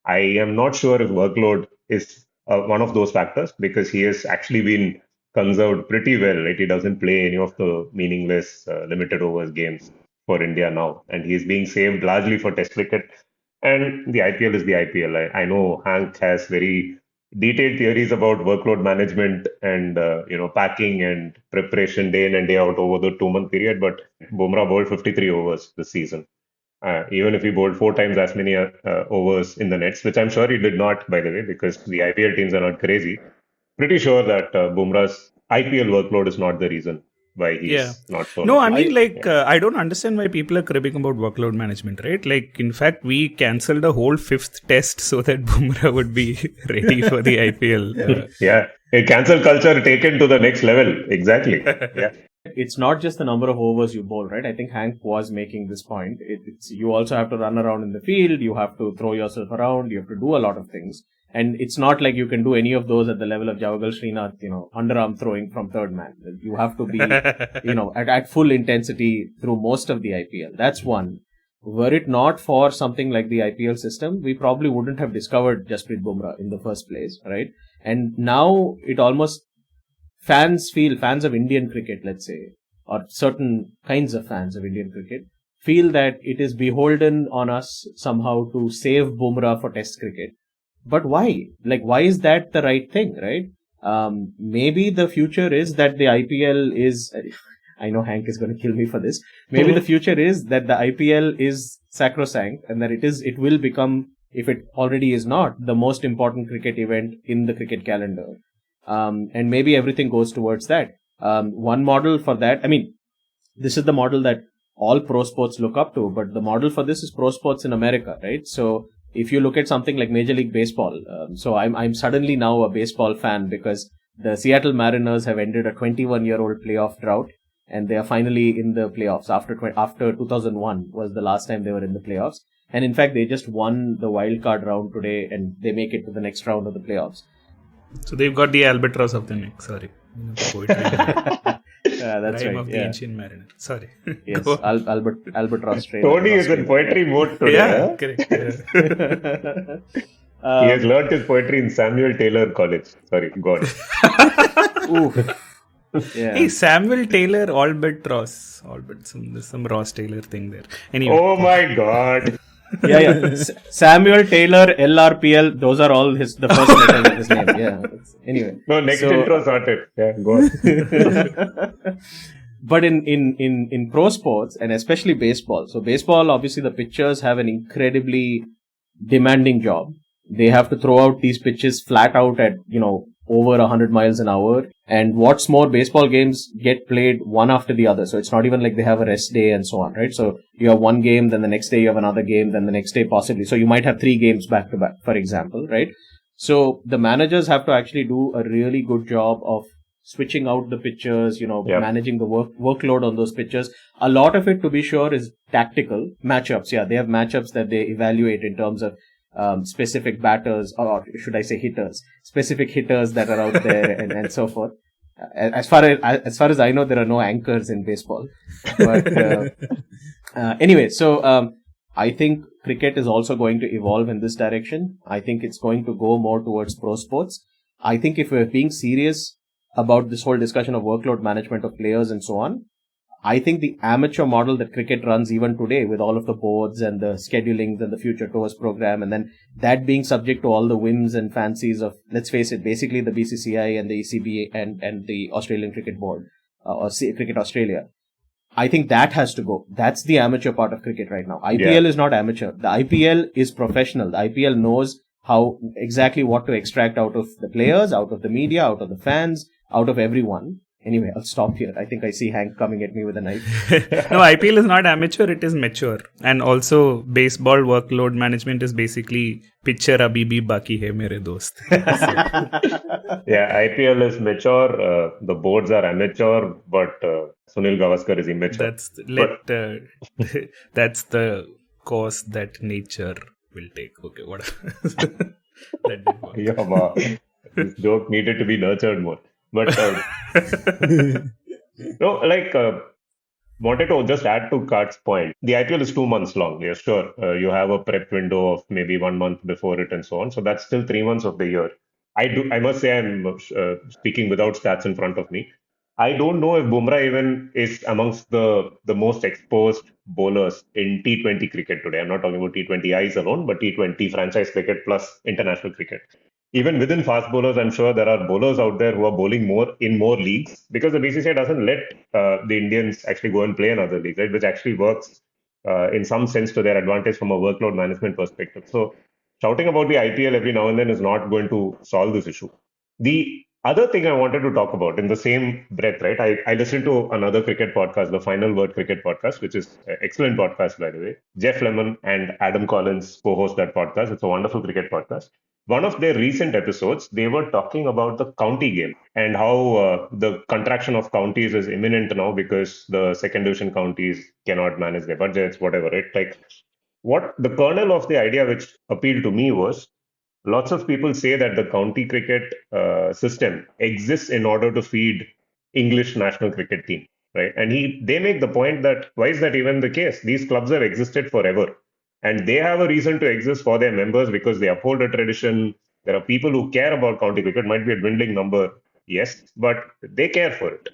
I am not sure if workload is one of those factors because he has actually been conserved pretty well. Right? He doesn't play any of the meaningless limited overs games for India now, and he's being saved largely for Test cricket. And the IPL is the IPL. I know Hank has very detailed theories about workload management and packing and preparation day in and day out over the 2-month period. But Bumrah bowled 53 overs this season. Even if he bowled 4 times as many overs in the nets, which I'm sure he did not, by the way, because the IPL teams are not crazy. Pretty sure that Bumrah's IPL workload is not the reason why he's not shown. No, up. I mean, I don't understand why people are cribbing about workload management, right? Like, in fact, we cancelled a whole 5th test so that Bumrah would be ready for the IPL. Yeah, a cancel culture taken to the next level. Exactly. Yeah. It's not just the number of overs you bowl, right? I think Hank was making this point. It's you also have to run around in the field, you have to throw yourself around, you have to do a lot of things. And it's not like you can do any of those at the level of Javagal Srinath, underarm throwing from third man. You have to be, at full intensity through most of the IPL. That's one. Were it not for something like the IPL system, we probably wouldn't have discovered Jasprit Bumrah in the first place, right? And now it almost fans of Indian cricket, let's say, or certain kinds of fans of Indian cricket, feel that it is beholden on us somehow to save Bumrah for Test cricket. But why? Like, why is that the right thing, right? Maybe the future is that the IPL is... I know Hank is going to kill me for this. Maybe the future is that the IPL is sacrosanct and that it will become, if it already is not, the most important cricket event in the cricket calendar. And maybe everything goes towards that. One model for that, I mean, this is the model that all pro sports look up to, but the model for this is pro sports in America, right? So if you look at something like Major League Baseball, so I'm suddenly now a baseball fan because the Seattle Mariners have ended a 21-year-old playoff drought and they are finally in the playoffs after 2001 was the last time they were in the playoffs. And in fact, they just won the wild card round today and they make it to the next round of the playoffs. So they've got the albatross of the neck. Sorry. Poetry. That's Rhyme right. of the ancient mariner. Sorry. Yes, Go on. albatross train. Tony is in poetry mode today. Yeah, huh? correct. He has learnt his poetry in Samuel Taylor College. Sorry, go on. Yeah. Hey, Samuel Taylor albatross. There's some Ross Taylor thing there. Anyway. Oh my God. Yeah. Samuel Taylor, LRPL, those are all the first letters of his name. Yeah. Anyway. No, next intro sorted. Yeah, go on. But in pro sports and especially baseball, so baseball, obviously the pitchers have an incredibly demanding job. They have to throw out these pitches flat out at, over 100 miles an hour. And what's more, baseball games get played one after the other. So it's not even like they have a rest day and so on, right? So you have one game, then the next day you have another game, then the next day possibly. So you might have 3 games back to back, for example, right? So the managers have to actually do a really good job of switching out the pitchers, Yep. managing the workload on those pitchers. A lot of it, to be sure, is tactical matchups. Yeah, they have matchups that they evaluate in terms of specific batters, or should I say hitters, specific hitters that are out there and so forth. As far as I know, there are no anchors in baseball. But anyway, so I think cricket is also going to evolve in this direction. I think it's going to go more towards pro sports. I think if we're being serious about this whole discussion of workload management of players and so on, I think the amateur model that cricket runs even today, with all of the boards and the schedulings and the future tours program, and then that being subject to all the whims and fancies of, let's face it, basically the BCCI and the ECB and the Australian Cricket Board, or Cricket Australia. I think that has to go. That's the amateur part of cricket right now. IPL is not amateur. The IPL is professional. The IPL knows exactly what to extract out of the players, out of the media, out of the fans, out of everyone. Anyway, I'll stop here. I think I see Hank coming at me with a knife. No, IPL is not amateur, it is mature. And also, baseball workload management is basically pitcher abhi bhi baki hai mere dost. Yeah, IPL is mature. The boards are amateur, but Sunil Gavaskar is immature. That's the course that nature will take. Okay, whatever. That didn't work. Yeah, wow. This joke needed to be nurtured more. But wanted to just add to Kart's point. The IPL is 2 months long. Yeah, sure. You have a prep window of maybe 1 month before it and so on. So that's still 3 months of the year. I must say I'm speaking without stats in front of me. I don't know if Bumrah even is amongst the most exposed bowlers in T20 cricket today. I'm not talking about T20Is alone, but T20 franchise cricket plus international cricket. Even within fast bowlers, I'm sure there are bowlers out there who are bowling more in more leagues, because the BCCI doesn't let the Indians actually go and play in other leagues, right? Which actually works in some sense to their advantage from a workload management perspective. So shouting about the IPL every now and then is not going to solve this issue. The other thing I wanted to talk about in the same breath, right? I listened to another cricket podcast, the Final Word Cricket Podcast, which is an excellent podcast, by the way. Jeff Lemon and Adam Collins co-host that podcast. It's a wonderful cricket podcast. One of their recent episodes, they were talking about the county game and how the contraction of counties is imminent now because the second division counties cannot manage their budgets, whatever. Right? Like, what the kernel of the idea which appealed to me was, lots of people say that the county cricket system exists in order to feed English national cricket team, right? And they make the point that why is that even the case? These clubs have existed forever. And they have a reason to exist for their members because they uphold a tradition. There are people who care about county cricket. Might be a dwindling number, yes, but they care for it.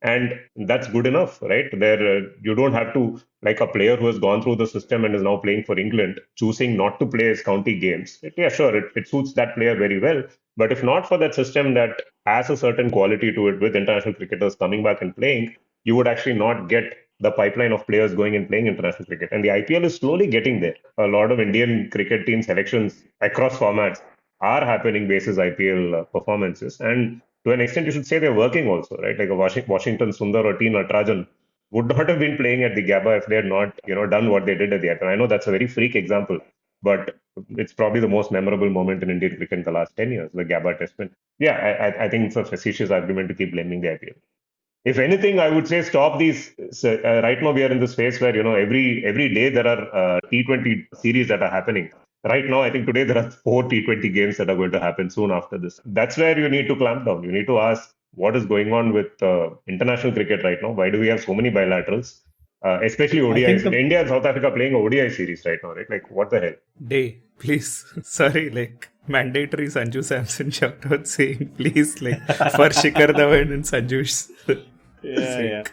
And that's good enough, right? You don't have to, like a player who has gone through the system and is now playing for England, choosing not to play his county games. Yeah, sure, it suits that player very well. But if not for that system that has a certain quality to it, with international cricketers coming back and playing, you would actually not get the pipeline of players going and playing international cricket. And the IPL is slowly getting there. A lot of Indian cricket team selections across formats are happening basis IPL performances. And to an extent, you should say they're working also, right? Like a Washington Sundar or T. Natarajan would not have been playing at the Gabba if they had not, done what they did at the IPL. I know that's a very freak example, but it's probably the most memorable moment in Indian cricket in the last 10 years, the Gabba test win. Yeah, I think it's a facetious argument to keep blaming the IPL. If anything, I would say stop these. Right now, we are in this phase where, every day there are T20 series that are happening. Right now, I think today there are 4 T20 games that are going to happen soon after this. That's where you need to clamp down. You need to ask what is going on with international cricket right now. Why do we have so many bilaterals? Especially ODIs. India and South Africa playing a ODI series right now, right? Like, what the hell? Day, please. Sorry, mandatory Sanju Samson shout out saying, please, for Shikhar and Sanju's. Yeah.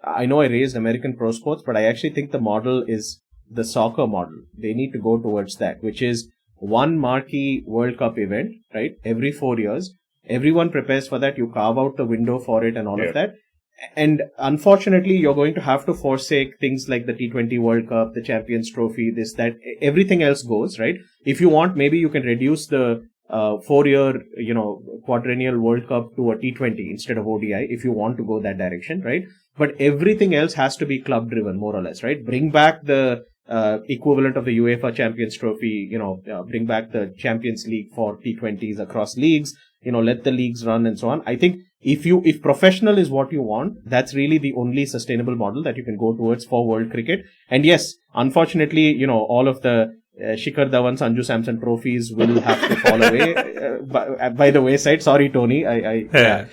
I know I raised American pro sports, but I actually think the model is the soccer model. They need to go towards that, which is one marquee World Cup event, right? Every 4 years. Everyone prepares for that. You carve out the window for it and all of that. And unfortunately, you're going to have to forsake things like the T20 World Cup, the Champions Trophy, this, that. Everything else goes, right? If you want, maybe you can reduce the 4-year, quadrennial World Cup to a T20 instead of ODI if you want to go that direction, right? But everything else has to be club driven, more or less, right? Bring back the equivalent of the UEFA Champions Trophy, bring back the Champions League for T20s across leagues. let the leagues run and so on. I think if professional is what you want, that's really the only sustainable model that you can go towards for world cricket. And yes, unfortunately, all of the Shikhar Dhawan, Sanju Samson trophies will have to fall away by the wayside. Sorry, Tony. Yeah.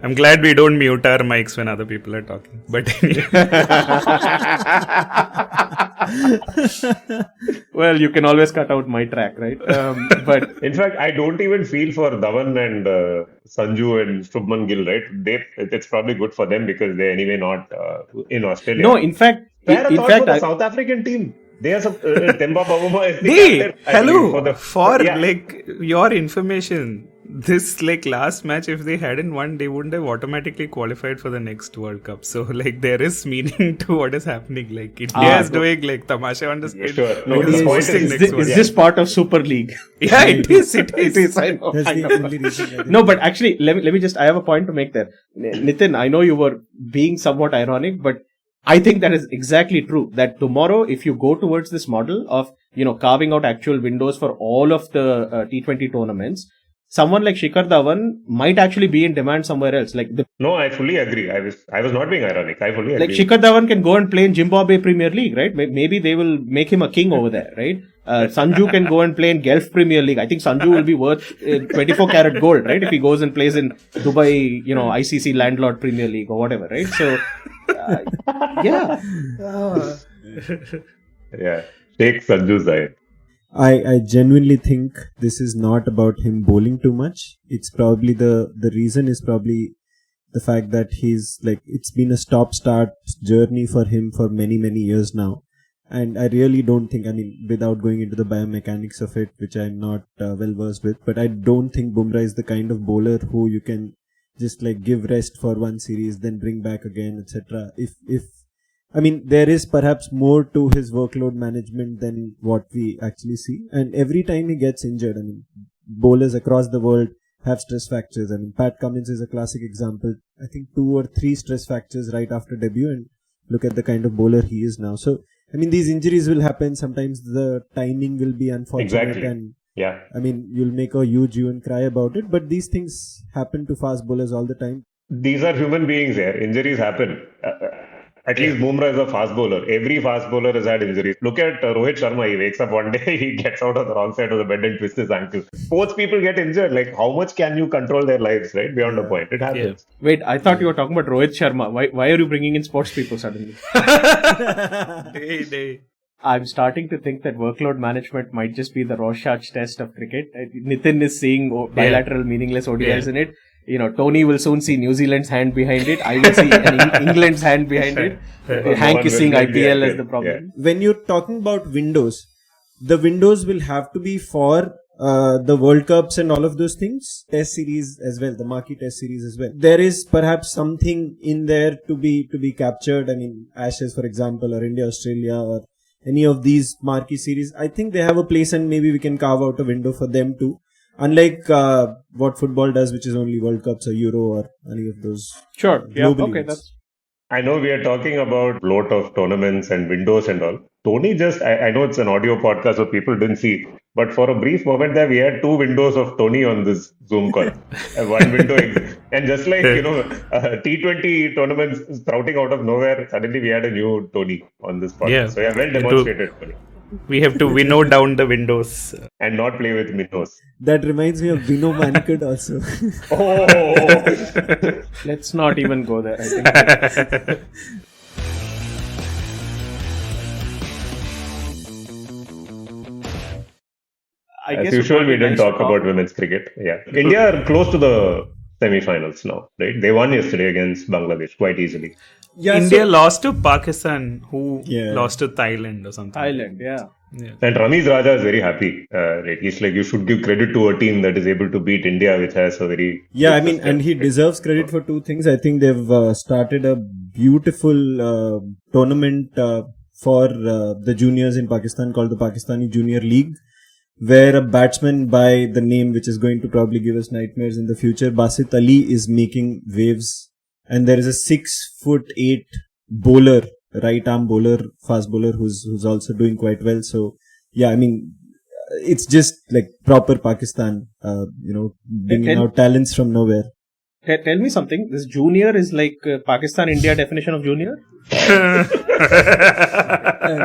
I'm glad we don't mute our mics when other people are talking. But well, you can always cut out my track, right? But in fact, I don't even feel for Dhawan and Sanju and Shubman Gill, right? It's probably good for them because they're anyway not in Australia. No, in fact, for the South African team. They are some Temba Bavuma is the captain. Hello, your information, this last match, if they hadn't won, they wouldn't have automatically qualified for the next World Cup. So there is meaning to what is happening. India is doing tamasha on the stage. Sure. No, is this part of Super League? Yeah, it is. It is. I know. No, but actually, let me just. I have a point to make there, Nitin. I know you were being somewhat ironic, but I think that is exactly true. That tomorrow, if you go towards this model of carving out actual windows for all of the T20 tournaments, someone like Shikhar Dhawan might actually be in demand somewhere else. No, I fully agree. I was not being ironic. I fully agree. Shikhar Dhawan can go and play in Zimbabwe Premier League, right? Maybe they will make him a king over there, right? Sanju can go and play in Gulf Premier League. I think Sanju will be worth 24 karat gold, right? If he goes and plays in Dubai, ICC Landlord Premier League or whatever, right? So, yeah. Yeah. Take Sanju's eye. I genuinely think this is not about him bowling too much. It's probably the reason is probably the fact that he's it's been a stop-start journey for him for many, many years now. And I really don't think, without going into the biomechanics of it, which I'm not well versed with, but I don't think Bumrah is the kind of bowler who you can just give rest for one series, then bring back again, etc. There is perhaps more to his workload management than what we actually see. And every time he gets injured, bowlers across the world have stress fractures. Pat Cummins is a classic example. I think 2 or 3 stress fractures right after debut, and look at the kind of bowler he is now. So, these injuries will happen. Sometimes the timing will be unfortunate. Exactly. And yeah. You'll make a huge hue and cry about it, but these things happen to fast bowlers all the time. These are human beings here. Injuries happen. At least Bumrah is a fast bowler. Every fast bowler has had injuries. Look at Rohit Sharma. He wakes up one day, he gets out of the wrong side of the bed and twists his ankle. Sports people get injured. How much can you control their lives, right? Beyond a point. It happens. Yeah. Wait, I thought you were talking about Rohit Sharma. Why are you bringing in sports people suddenly? I'm starting to think that workload management might just be the Rorschach test of cricket. Nitin is seeing bilateral meaningless ODIs in it. Tony will soon see New Zealand's hand behind it. I will see England's hand behind it. Hank is seeing IPL as the problem. Yeah. When you're talking about windows, the windows will have to be for the World Cups and all of those things. Test series as well, the marquee test series as well. There is perhaps something in there to be captured. Ashes, for example, or India, Australia, or any of these marquee series. I think they have a place, and maybe we can carve out a window for them too. Unlike what football does, which is only World Cups or Euro or any of those. Sure. Yeah. Okay. I know we are talking about lot of tournaments and windows and all. Tony I know it's an audio podcast, so people didn't see. But for a brief moment there, we had 2 windows of Tony on this Zoom call. One window. And just like, T20 tournaments sprouting out of nowhere, suddenly we had a new Tony on this podcast. Yeah. So yeah, well demonstrated, Tony. We have to winnow down the windows. And not play with minnows. That reminds me of Vino Mankad also. Oh! Let's not even go there, I think. As usual, we didn't talk about women's cricket. Yeah. India are close to the semi-finals now, right? They won yesterday against Bangladesh quite easily. Yeah, India lost to Pakistan, who lost to Thailand or something. Thailand, yeah. And Ramiz Raja is very happy. Right? He's you should give credit to a team that is able to beat India, which has a very... Yeah, and he deserves credit for 2 things. I think they've started a beautiful tournament for the juniors in Pakistan called the Pakistani Junior League, where a batsman by the name, which is going to probably give us nightmares in the future, Basit Ali, is making waves. And there is a 6'8" bowler, right arm bowler, fast bowler, who's also doing quite well. So, yeah, it's just like proper Pakistan, bringing Tell- out talents from nowhere. Tell me something. This junior is like Pakistan India definition of junior.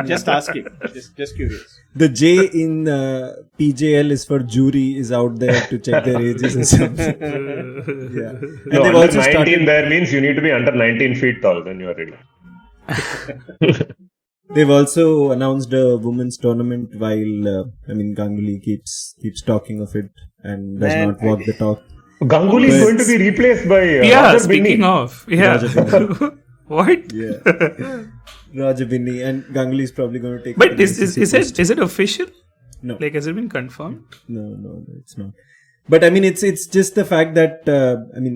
Just asking. Just curious. The J in PJL is for jury is out there to check their ages and something. Yeah. And No, they've under also 19 started. there means you need to be under 19 feet tall when you are ready. They've also announced a women's tournament while Ganguly keeps talking of it and does Man, not walk the talk. Ganguly is going to be replaced by Yeah, Roger speaking Binney. of. Yeah. Roger Binney. What? Yeah. Roger Binney and Ganguly is probably going to take. But the is ICC post. it official? No. Like, has it been confirmed? No, it's not. But I mean, it's just the fact that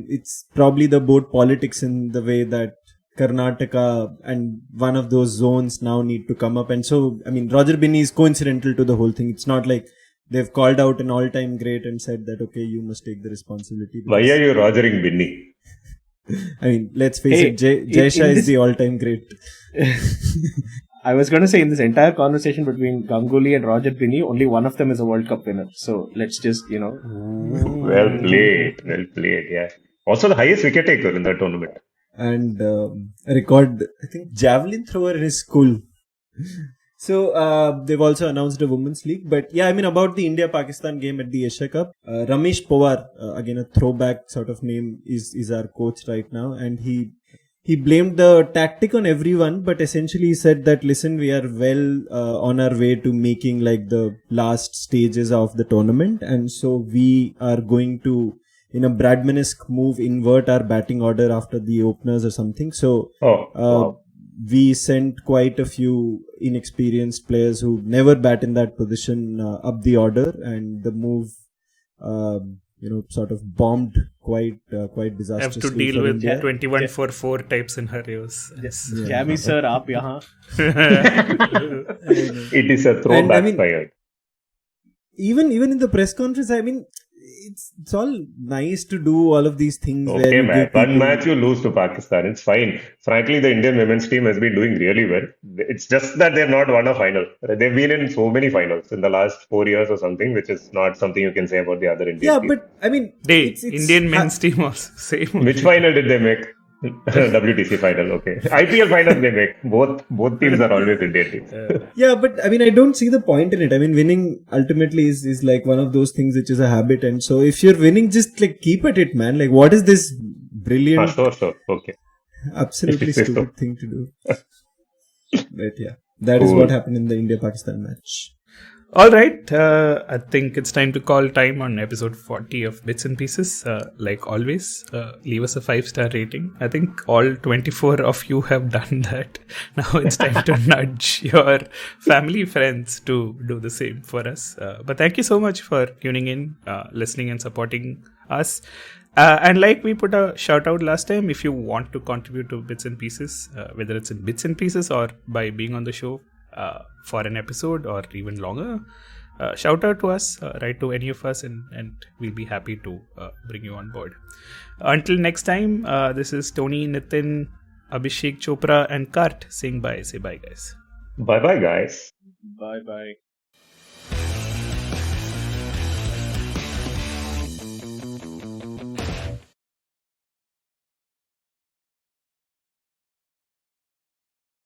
it's probably the board politics in the way that Karnataka and one of those zones now need to come up, and so Roger Binney is coincidental to the whole thing. It's not like they've called out an all-time great and said that okay, you must take the responsibility. Why are you Rogering Binney? Let's face it, Jay Shah is the all-time great. I was going to say in this entire conversation between Ganguly and Roger Binney, only one of them is a World Cup winner. So let's just, Well played. Yeah. Also the highest wicket taker in that tournament. And a record, I think, javelin thrower in his school. So they've also announced a women's league. But yeah, about the India-Pakistan game at the Asia Cup, Ramesh Pawar, again a throwback sort of name, is our coach right now. And he blamed the tactic on everyone, but essentially he said that, listen, we are well on our way to making like the last stages of the tournament. And so we are going to, in a Bradmanesque move, invert our batting order after the openers or something. So Wow. we sent quite a few inexperienced players who never bat in that position up the order, and the move sort of bombed quite disastrously. Have to deal for with India. 21-4 type scenarios. Yes. Jammy sir, aap yahan. It is a throwback fired. Even in the press conference, it's all nice to do all of these things. Okay, where man. One match you lose to Pakistan. It's fine. Frankly, the Indian women's team has been doing really well. It's just that they've not won a final. They've been in so many finals in the last 4 years or something, which is not something you can say about the other Indian team. But it's Indian men's team also same. Which final did they make? WTC final, okay. IPL final they make. Both teams are always Indian teams. Yeah, but I don't see the point in it. Winning ultimately is like one of those things which is a habit, and so if you're winning, just like keep at it, man. Like, what is this brilliant, Sure, okay. absolutely stupid thing to do? But yeah, that is what happened in the India-Pakistan match. All right. I think it's time to call time on episode 40 of Bits and Pieces. Like always, leave us a 5-star rating. I think all 24 of you have done that. Now it's time to nudge your family, friends to do the same for us. But thank you so much for tuning in, listening and supporting us. And like we put a shout out last time, if you want to contribute to Bits and Pieces, whether it's in Bits and Pieces or by being on the show, for an episode or even longer, shout out to us, write to any of us, and we'll be happy to bring you on board. Until next time, this is Tony, Nitin, Abhishek, Chopra and Kart saying bye. Say bye, guys. Bye-bye, guys. Bye.